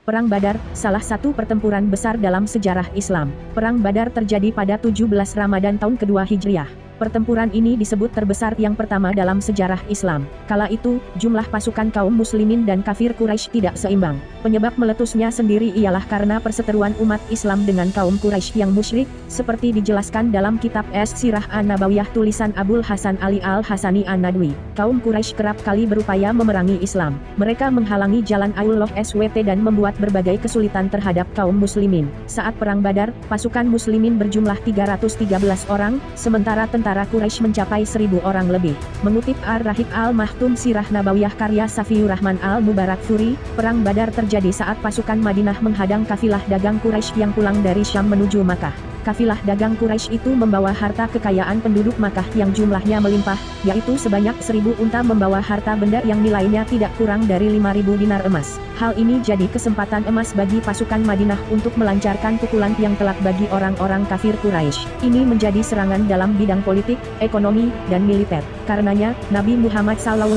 Perang Badar, salah satu pertempuran besar dalam sejarah Islam. Perang Badar terjadi pada 17 Ramadan tahun kedua Hijriah. Pertempuran ini disebut terbesar yang pertama dalam sejarah Islam. Kala itu, jumlah pasukan kaum muslimin dan kafir Quraisy tidak seimbang. Penyebab meletusnya sendiri ialah karena perseteruan umat Islam dengan kaum Quraisy yang musyrik, seperti dijelaskan dalam kitab Es-Sirah An-Nabawiyah tulisan Abul Hasan Ali Al-Hasani An-Nadwi. Kaum Quraisy kerap kali berupaya memerangi Islam. Mereka menghalangi jalan Allah SWT dan membuat berbagai kesulitan terhadap kaum muslimin. Saat Perang Badar, pasukan muslimin berjumlah 313 orang, sementara tentara Quraisy mencapai 1000 orang lebih. Mengutip Ar-Rahib Al-Mahtum Sirah Nabawiyah karya Safiur Rahman Al-Mubarakfuri, Perang Badar terjadi saat pasukan Madinah menghadang kafilah dagang Quraisy yang pulang dari Syam menuju Makkah. Kafilah dagang Quraisy itu membawa harta kekayaan penduduk Makkah yang jumlahnya melimpah, yaitu sebanyak 1000 unta membawa harta benda yang nilainya tidak kurang dari 5000 dinar emas. Hal ini jadi kesempatan emas bagi pasukan Madinah untuk melancarkan pukulan yang telak bagi orang-orang kafir Quraisy. Ini menjadi serangan dalam bidang politik, ekonomi, dan militer. Karenanya, Nabi Muhammad SAW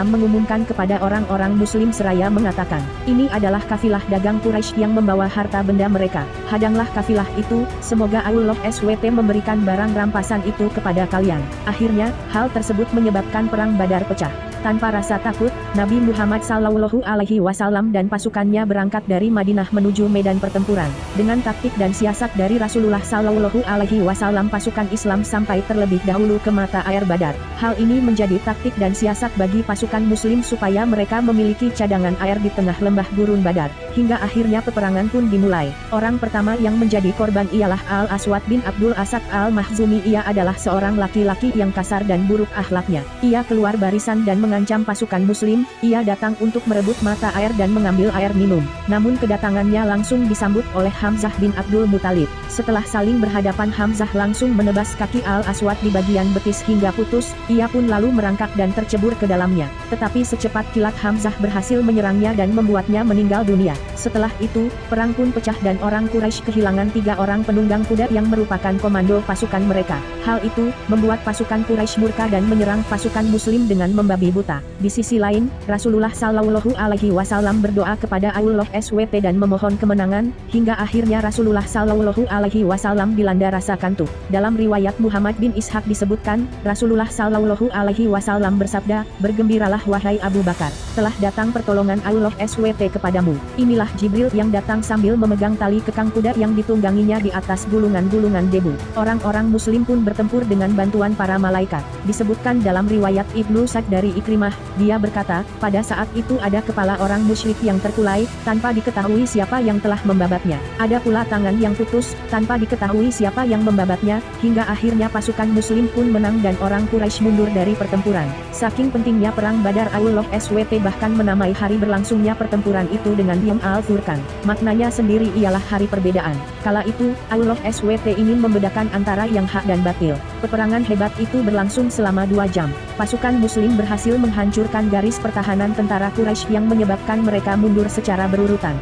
mengumumkan kepada orang-orang muslim seraya mengatakan, ini adalah kafilah dagang Quraisy yang membawa harta benda mereka. Hadanglah kafilah itu, semoga Allah SWT memberikan barang rampasan itu kepada kalian. Akhirnya, hal tersebut menyebabkan Perang Badar pecah. Tanpa rasa takut, Nabi Muhammad SAW dan pasukannya berangkat dari Madinah menuju medan pertempuran. Dengan taktik dan siasat dari Rasulullah SAW, pasukan Islam sampai terlebih dahulu ke mata air Badar. Hal ini menjadi taktik dan siasat bagi pasukan Muslim supaya mereka memiliki cadangan air di tengah lembah gurun Badar. Hingga akhirnya peperangan pun dimulai. Orang pertama yang menjadi korban ialah Al-Aswad bin Abdul Asad Al-Mahzumi. Ia adalah seorang laki-laki yang kasar dan buruk akhlaknya. Ia keluar barisan dan mengancam pasukan muslim. Ia datang untuk merebut mata air dan mengambil air minum. Namun kedatangannya langsung disambut oleh Hamzah bin Abdul Muthalib. Setelah saling berhadapan, Hamzah langsung menebas kaki Al-Aswad di bagian betis hingga putus. Ia pun lalu merangkak dan tercebur ke dalamnya. Tetapi secepat kilat Hamzah berhasil menyerangnya dan membuatnya meninggal dunia. Setelah itu, perang pun pecah dan orang Quraisy kehilangan 3 orang penunggang kuda yang merupakan komando pasukan mereka. Hal itu membuat pasukan Quraisy murka dan menyerang pasukan muslim dengan membabi buta. Di sisi lain, Rasulullah SAW berdoa kepada Allah SWT dan memohon kemenangan, hingga akhirnya Rasulullah SAW dilanda rasa kantuk. Dalam riwayat Muhammad bin Ishaq disebutkan, Rasulullah SAW bersabda, bergembiralah wahai Abu Bakar, telah datang pertolongan Allah SWT kepadamu. Inilah Jibril yang datang sambil memegang tali kekang kuda yang ditungganginya di atas gulungan-gulungan debu. Orang-orang muslim pun bertempur dengan bantuan para malaikat. Disebutkan dalam riwayat Ibnu Sa'd dari Ikrimah, dia berkata, pada saat itu ada kepala orang musyrik yang terkulai, tanpa diketahui siapa yang telah membabatnya. Ada pula tangan yang putus, tanpa diketahui siapa yang membabatnya, hingga akhirnya pasukan muslim pun menang dan orang Quraisy mundur dari pertempuran. Saking pentingnya Perang Badar, Allah SWT bahkan menamai hari berlangsungnya pertempuran itu dengan Yom Al-Furqan. Maknanya sendiri ialah hari perbedaan. Kala itu, Allah SWT ingin membedakan antara yang hak dan batil. Peperangan hebat itu berlangsung selama 2 jam. Pasukan muslim berhasil menghancurkan garis pertahanan tentara Quraisy yang menyebabkan mereka mundur secara berurutan.